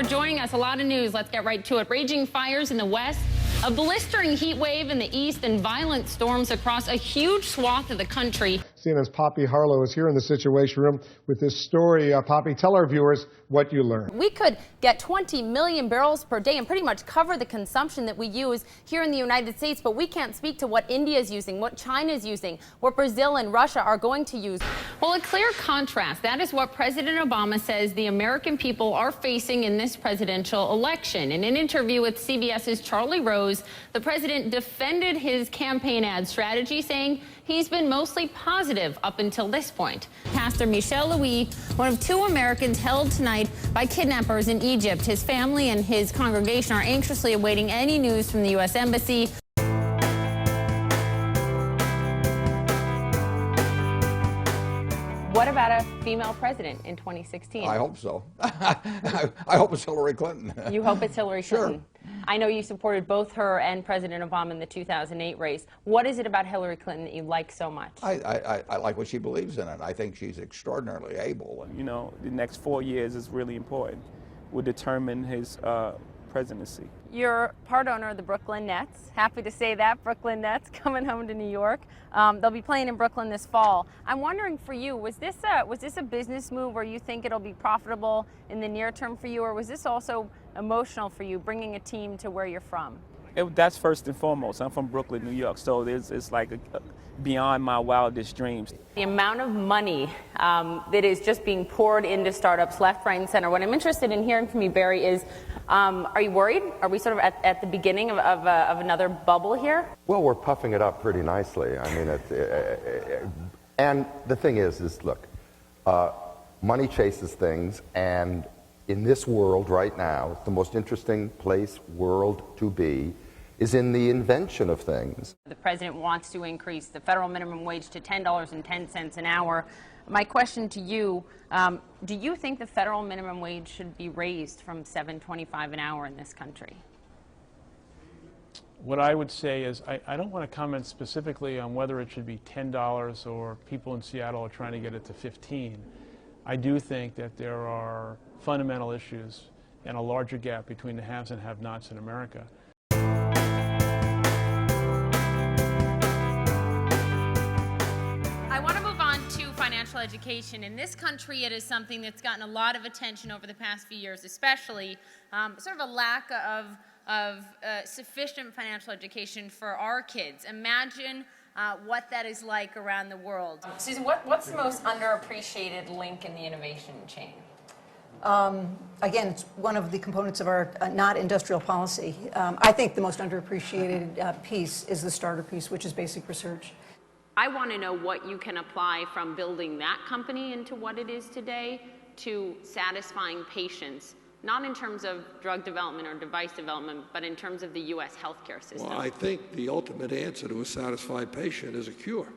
for joining us. A lot of news. Let's get right to it. Raging fires in the west, a blistering heat wave in the east, and violent storms across a huge swath of the country. CNN's Poppy Harlow is here in the Situation Room with this story. Poppy, tell our viewers what you learned. We could get 20 million barrels per day and pretty much cover the consumption that we use here in the United States, but we can't speak to what India is using, what China is using, what Brazil and Russia are going to use. Well, a clear contrast. That is what President Obama says the American people are facing in this presidential election. In an interview with CBS's Charlie Rose, the president defended his campaign ad strategy, saying he's been mostly positive up until this point. Pastor Michel Louis, one of two Americans held tonight by kidnappers in Egypt. His family and his congregation are anxiously awaiting any news from the U.S. Embassy. What about a female president in 2016? I hope so. I hope it's Hillary Clinton. You hope it's Hillary Clinton? Sure. I know you supported both her and President Obama in the 2008 race. What is it about Hillary Clinton that you like so much? I like what she believes in, and I think she's extraordinarily able. You know, the next 4 years is really important. Will determine his presidency. You're part owner of the Brooklyn Nets. Happy to say that. Brooklyn Nets coming home to New York. They'll be playing in Brooklyn this fall. I'm wondering for you, was this a business move where you think it'll be profitable in the near term for you, or was this also emotional for you, bringing a team to where you're from? That's first and foremost. I'm from Brooklyn, New York, so it's like beyond my wildest dreams. The amount of money that is just being poured into startups left, right, and center. What I'm interested in hearing from you, Barry, is are you worried? Are we sort of at the beginning of another bubble here? Well, we're puffing it up pretty nicely. I mean, and the thing is look, money chases things, and in this world right now, the most interesting world to be is in the invention of things. The president wants to increase the federal minimum wage to $10.10 an hour. My question to you, do you think the federal minimum wage should be raised from $7.25 an hour in this country? What I would say is I don't want to comment specifically on whether it should be $10 or people in Seattle are trying to get it to $15. I do think that there are fundamental issues and a larger gap between the haves and have-nots in America. I want to move on to financial education. In this country, it is something that's gotten a lot of attention over the past few years, especially sort of a lack of sufficient financial education for our kids. Imagine what that is like around the world. Susan, what's the most underappreciated link in the innovation chain? Again, it's one of the components of our not industrial policy. I think the most underappreciated piece is the starter piece, which is basic research. I want to know what you can apply from building that company into what it is today to satisfying patients, not in terms of drug development or device development, but in terms of the U.S. healthcare system. Well, I think the ultimate answer to a satisfied patient is a cure.